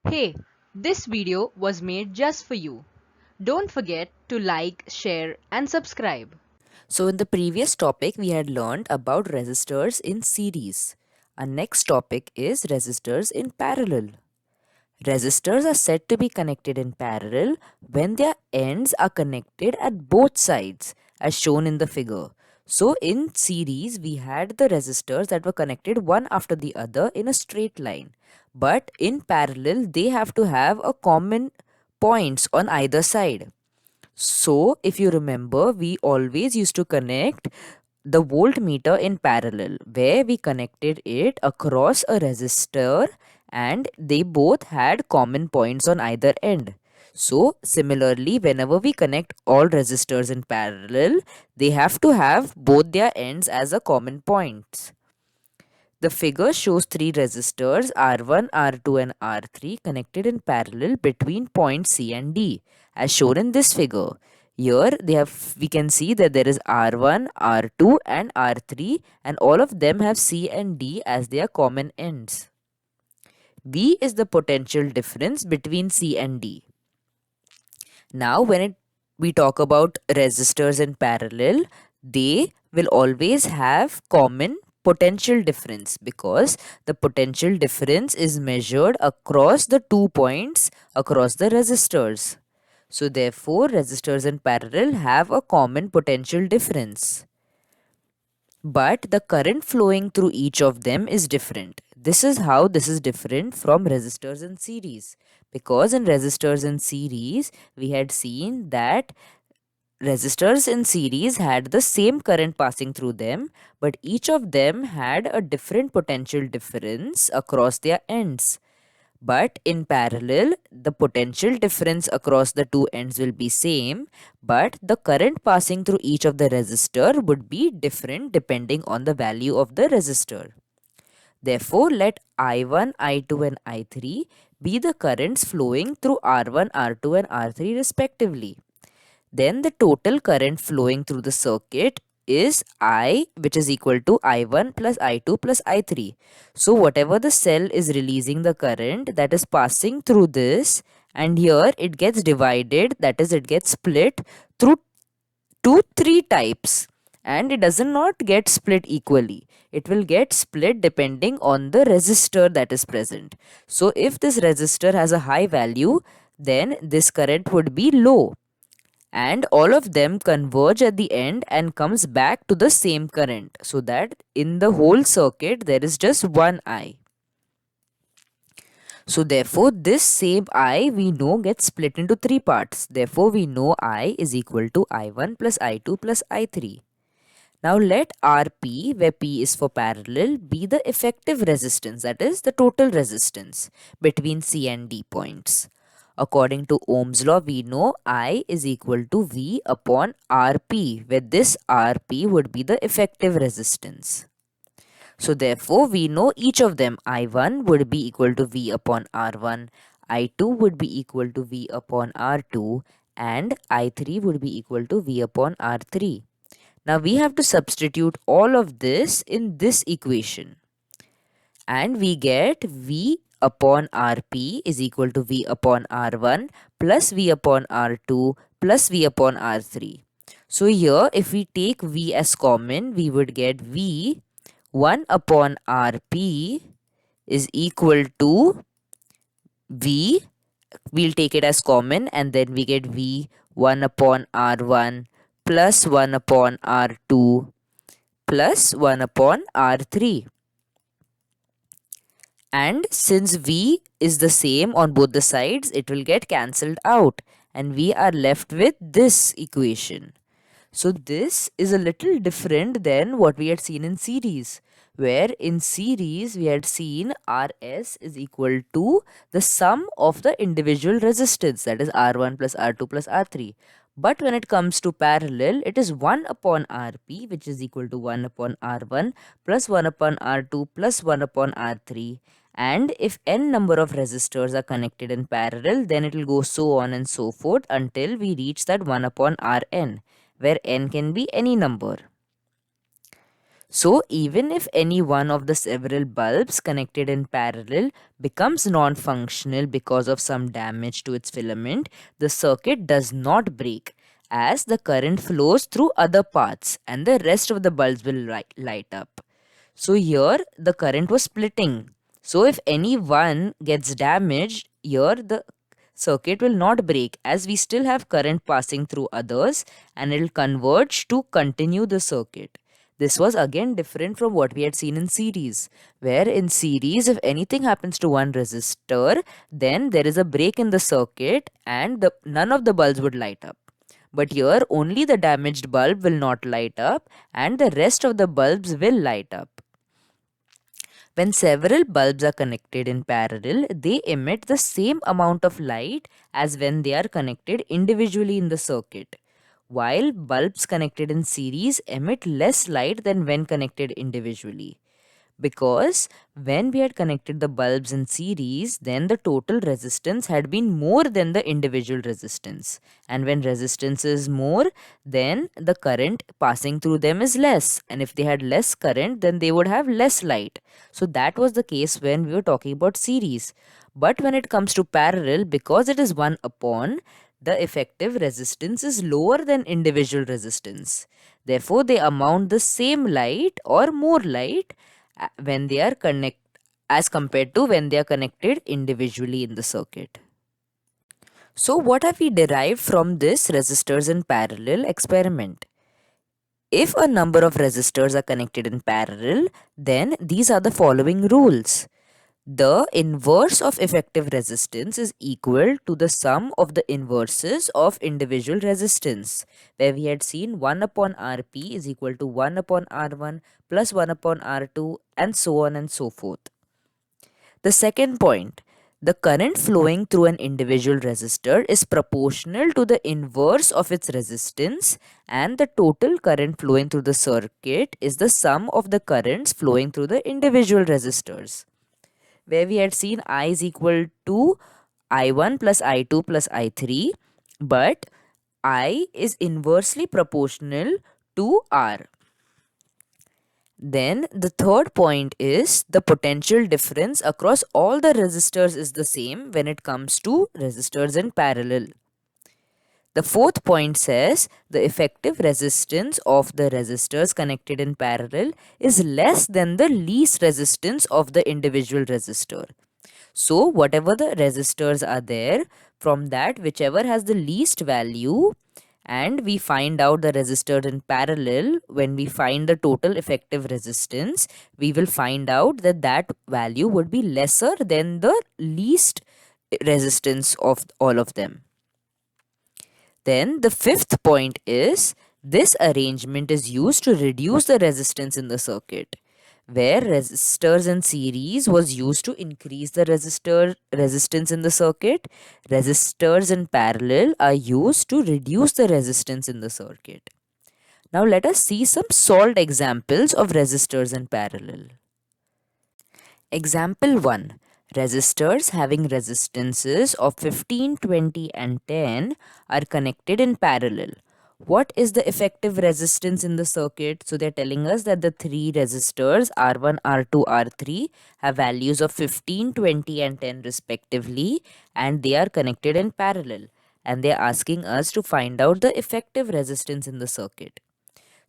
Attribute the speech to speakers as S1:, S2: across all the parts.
S1: Hey, this video was made just for you. Don't forget to like, share, and subscribe.
S2: So, in the previous topic, we had learned about resistors in series. Our next topic is resistors in parallel. Resistors are said to be connected in parallel when their ends are connected at both sides, as shown in the figure. So, in series, we had the resistors that were connected one after the other in a straight line. But in parallel, they have to have a common points on either side. So, if you remember, we always used to connect the voltmeter in parallel, where we connected it across a resistor and they both had common points on either end. So, similarly, whenever we connect all resistors in parallel, they have to have both their ends as a common point. The figure shows three resistors R1, R2 and R3 connected in parallel between points C and D as shown in this figure. Here we can see that there is R1, R2 and R3 and all of them have C and D as their common ends. V is the potential difference between C and D. Now we talk about resistors in parallel, they will always have common potential difference because the potential difference is measured across the 2 points across the resistors. So therefore resistors in parallel have a common potential difference. But the current flowing through each of them is different. This is how this is different from resistors in series. Because in resistors in series, we had seen that resistors in series had the same current passing through them, but each of them had a different potential difference across their ends. But in parallel, the potential difference across the two ends will be same, but the current passing through each of the resistor would be different depending on the value of the resistor. Therefore, let I1, I2 and I3 be the currents flowing through R1, R2 and R3 respectively. Then the total current flowing through the circuit is I, which is equal to I1 plus I2 plus I3. So whatever the cell is releasing the current that is passing through this, and here it gets divided, that is it gets split through three types, and it does not get split equally. It will get split depending on the resistor that is present. So if this resistor has a high value, then this current would be low, and all of them converge at the end and comes back to the same current, so that in the whole circuit there is just one I. So therefore this same I we know gets split into three parts. Therefore we know I is equal to I1 plus I2 plus I3. Now let Rp, where P is for parallel, be the effective resistance, that is the total resistance between C and D points. According to Ohm's law, we know I is equal to V upon Rp, where this Rp would be the effective resistance. So therefore, we know each of them. I1 would be equal to V upon R1, I2 would be equal to V upon R2, and I3 would be equal to V upon R3. Now we have to substitute all of this in this equation, and we get V upon Rp is equal to V upon R1 plus V upon R2 plus V upon R3. So here if we take V as common, we would get V 1 upon Rp is equal to V, we'll take it as common, and then we get V 1 upon R1 plus 1 upon R2 plus 1 upon R3. And since V is the same on both the sides, it will get cancelled out and we are left with this equation. So this is a little different than what we had seen in series, where in series we had seen Rs is equal to the sum of the individual resistance, that is R1 plus R2 plus R3. But when it comes to parallel, it is 1 upon Rp, which is equal to 1 upon R1 plus 1 upon R2 plus 1 upon R3. And if n number of resistors are connected in parallel, then it will go so on and so forth until we reach that 1 upon Rn, where n can be any number. So even if any one of the several bulbs connected in parallel becomes non-functional because of some damage to its filament, the circuit does not break, as the current flows through other paths and the rest of the bulbs will light up. So here the current was splitting. So if any one gets damaged, here the circuit will not break, as we still have current passing through others and it will converge to continue the circuit. This was again different from what we had seen in series, where in series, if anything happens to one resistor, then there is a break in the circuit and none of the bulbs would light up. But here, only the damaged bulb will not light up and the rest of the bulbs will light up. When several bulbs are connected in parallel, they emit the same amount of light as when they are connected individually in the circuit, while bulbs connected in series emit less light than when connected individually. Because when we had connected the bulbs in series, then the total resistance had been more than the individual resistance. And when resistance is more, then the current passing through them is less. And if they had less current, then they would have less light. So that was the case when we were talking about series. But when it comes to parallel, because it is 1 upon, the effective resistance is lower than individual resistance. Therefore, they amount the same light or more light when they are as compared to when they are connected individually in the circuit. So what have we derived from this resistors in parallel experiment? If a number of resistors are connected in parallel, then these are the following rules. The inverse of effective resistance is equal to the sum of the inverses of individual resistance, where we had seen 1 upon Rp is equal to 1 upon R1 plus 1 upon R2 and so on and so forth. The second point, the current flowing through an individual resistor is proportional to the inverse of its resistance, and the total current flowing through the circuit is the sum of the currents flowing through the individual resistors, where we had seen I is equal to I1 plus I2 plus I3, but I is inversely proportional to R. Then the third point is the potential difference across all the resistors is the same when it comes to resistors in parallel. The fourth point says the effective resistance of the resistors connected in parallel is less than the least resistance of the individual resistor. So whatever the resistors are there, from that whichever has the least value, and we find out the resistor in parallel, when we find the total effective resistance, we will find out that that value would be lesser than the least resistance of all of them. Then the fifth point is this arrangement is used to reduce the resistance in the circuit, where resistors in series was used to increase the resistance in the circuit. Resistors in parallel are used to reduce the resistance in the circuit. Now let us see some solved examples of resistors in parallel. Example 1. Resistors having resistances of 15, 20 and 10 are connected in parallel. What is the effective resistance in the circuit? So they're telling us that the three resistors R1, R2, R3 have values of 15, 20 and 10 respectively, and they are connected in parallel. And they're asking us to find out the effective resistance in the circuit.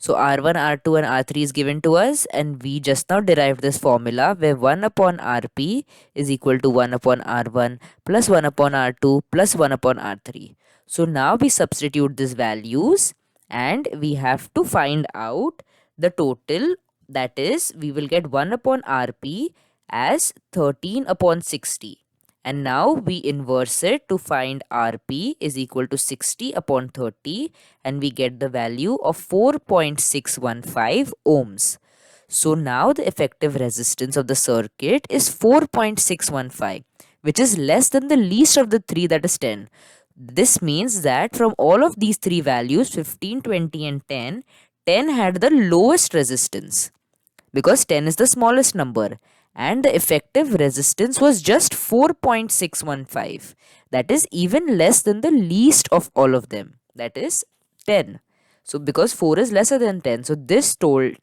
S2: So R1, R2 and R3 is given to us, and we just now derived this formula where 1 upon Rp is equal to 1 upon R1 plus 1 upon R2 plus 1 upon R3. So now we substitute these values and we have to find out the total, that is we will get 1 upon Rp as 13 upon 60. And now we inverse it to find Rp is equal to 60 upon 30, and we get the value of 4.615 ohms. So now the effective resistance of the circuit is 4.615, which is less than the least of the three, that is 10. This means that from all of these three values, 15, 20 and 10, 10 had the lowest resistance because 10 is the smallest number, and the effective resistance was just 4.615. That is even less than the least of all of them, that is 10. So because 4 is lesser than 10, so this told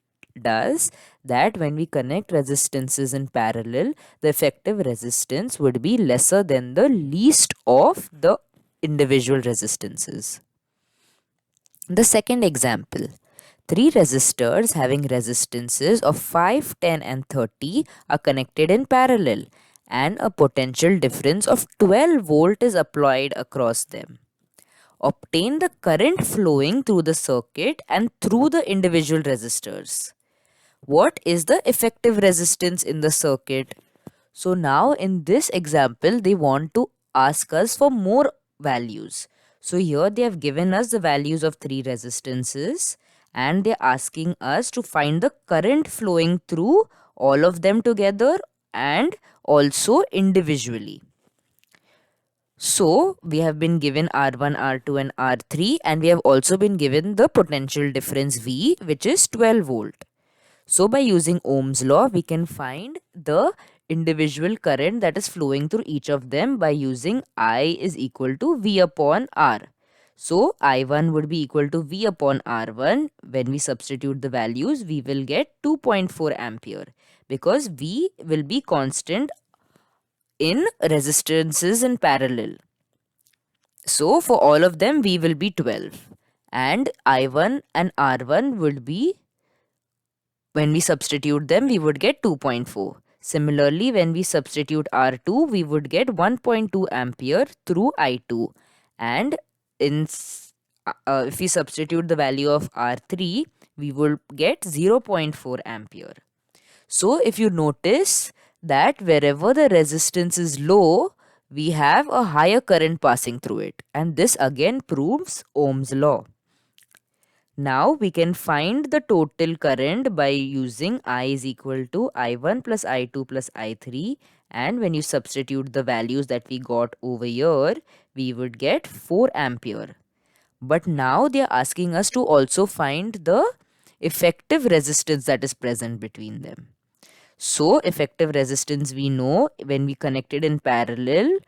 S2: does that when we connect resistances in parallel, the effective resistance would be lesser than the least of the individual resistances. The second example, three resistors having resistances of 5, 10 and 30 are connected in parallel and a potential difference of 12 volt is applied across them. Obtain the current flowing through the circuit and through the individual resistors. What is the effective resistance in the circuit? So now in this example, they want to ask us for more values. So here they have given us the values of three resistances and they're asking us to find the current flowing through all of them together and also individually. So we have been given R1, R2 and R3 and we have also been given the potential difference V, which is 12 volt. So by using Ohm's law, we can find the individual current that is flowing through each of them by using I is equal to V upon R. So I1 would be equal to V upon R1. When we substitute the values, we will get 2.4 ampere because V will be constant in resistances in parallel. So for all of them, V will be 12 and I1 and R1 would be, when we substitute them, we would get 2.4. Similarly, when we substitute R2, we would get 1.2 ampere through I2. And if we substitute the value of R3, we will get 0.4 ampere. So if you notice that wherever the resistance is low, we have a higher current passing through it. And this again proves Ohm's law. Now we can find the total current by using I is equal to I1 plus I2 plus I3, and when you substitute the values that we got over here, we would get 4 ampere. But now they are asking us to also find the effective resistance that is present between them. So effective resistance we know when we connected in parallel,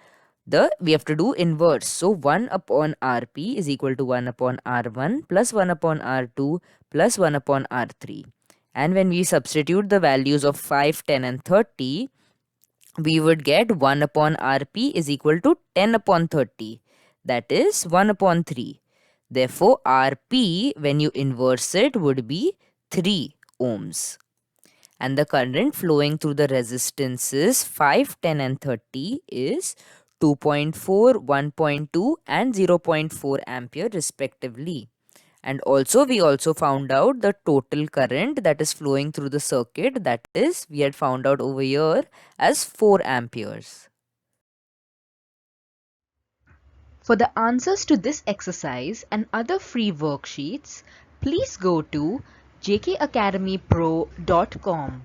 S2: we have to do inverse. So 1 upon Rp is equal to 1 upon R1 plus 1 upon R2 plus 1 upon R3. And when we substitute the values of 5, 10 and 30, we would get 1 upon Rp is equal to 10 upon 30. That is 1 upon 3. Therefore, Rp, when you inverse it, would be 3 ohms. And the current flowing through the resistances 5, 10 and 30 is 2.4, 1.2 and 0.4 ampere respectively. And also we also found out the total current that is flowing through the circuit, that is we had found out over here as 4 amperes.
S1: For the answers to this exercise and other free worksheets, please go to jkacademypro.com.